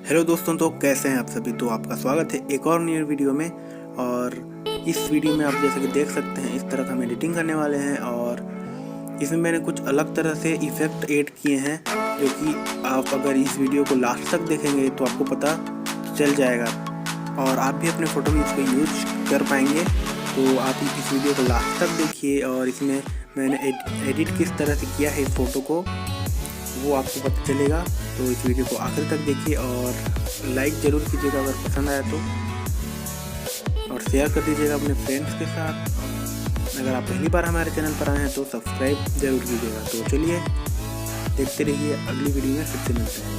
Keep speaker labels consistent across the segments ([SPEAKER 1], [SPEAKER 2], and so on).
[SPEAKER 1] Hello दोस्तों, तो कैसे हैं आप सभी। तो आपका स्वागत है एक और नई वीडियो में। और इस वीडियो में आप जैसे कि देख सकते हैं, इस तरह का हम एडिटिंग करने वाले हैं और इसमें मैंने कुछ अलग तरह से इफ़ेक्ट ऐड किए हैं, जो कि आप अगर इस वीडियो को लास्ट तक देखेंगे तो आपको पता चल जाएगा और आप भी अपने फ़ोटो में इसको यूज कर पाएंगे। तो आप इस वीडियो को लास्ट तक देखिए और इसमें मैंने एडिट किस तरह से किया है इस फ़ोटो को, वो आपको पता चलेगा। तो इस वीडियो को आखिर तक देखिए और लाइक ज़रूर कीजिएगा अगर पसंद आया तो, और शेयर कर दीजिएगा अपने फ्रेंड्स के साथ। अगर आप पहली बार हमारे चैनल पर आए हैं तो सब्सक्राइब ज़रूर कीजिएगा। तो चलिए देखते रहिए, अगली वीडियो में फिर से मिलते हैं।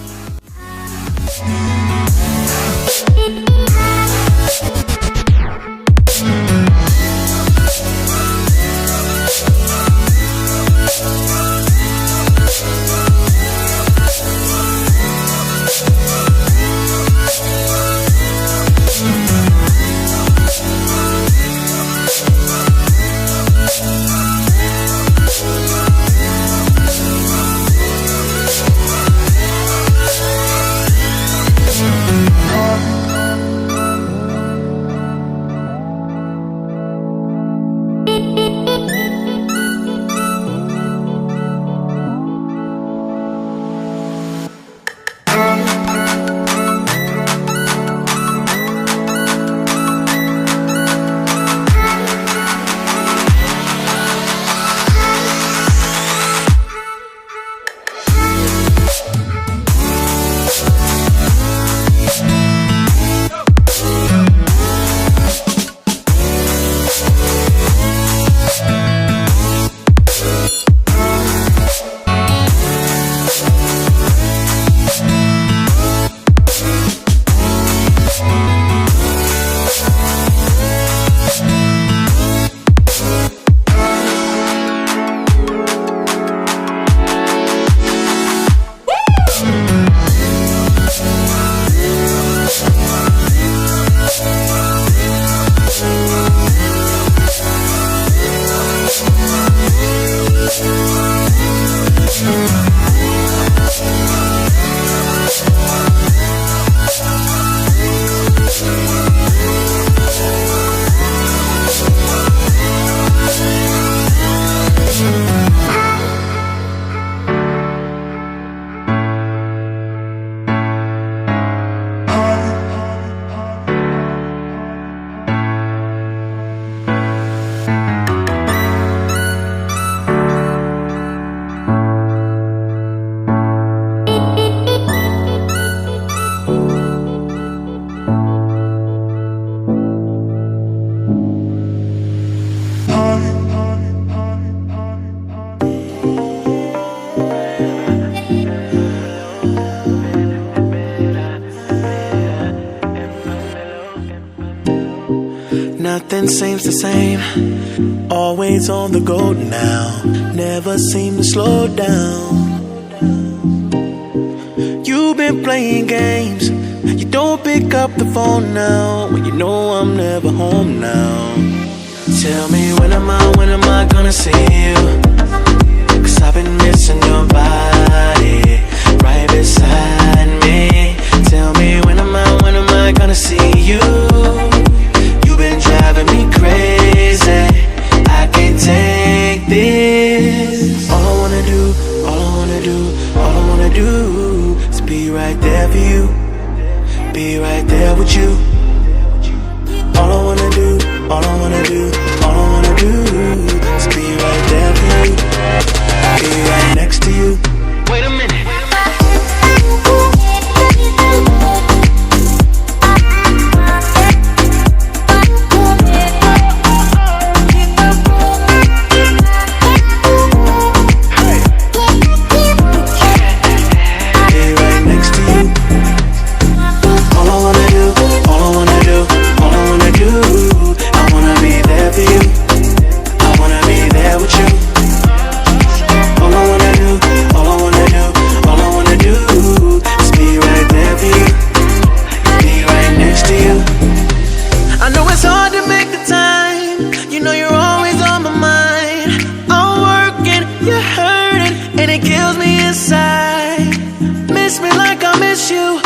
[SPEAKER 2] Nothing seems the same, always on the go now, never seem to slow down. You've been playing games, you don't pick up the phone now, when you know I'm never home now. Tell me when am I gonna see you? 'Cause I've been missing your body, right beside me. Tell me when am I gonna see you? Been driving me crazy, I can't take this. All I wanna do is be right there for you, be right there with you. All I wanna do is be right there for you, be right next to you. Wait a minute. It kills me inside. Miss me like I miss you.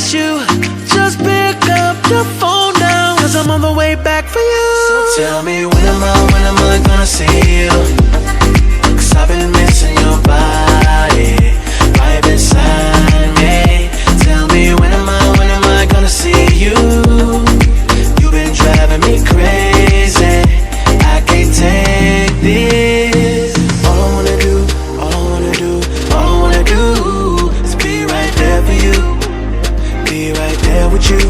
[SPEAKER 2] miss you. Just pick up the phone now, 'cause I'm on the way back for you. So tell me when am I gonna see you? 'Cause I've been missing your body right beside me. Tell me when am I gonna see you? You've been driving me crazy, I can't take this. All I wanna do is be right there for you, be right there with you.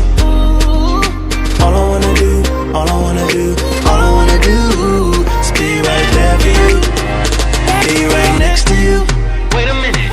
[SPEAKER 2] All I wanna do is be right there for you, be right next to you. Wait a minute.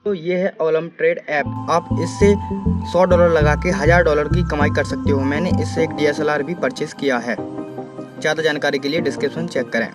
[SPEAKER 3] तो ये है Olam trade app. आप इससे $100 लगा के $1000 की कमाई कर सकते हो। मैंने इससे एक DSLR भी परचेस किया है। ज़्यादा जानकारी के लिए डिस्क्रिप्शन चेक करें।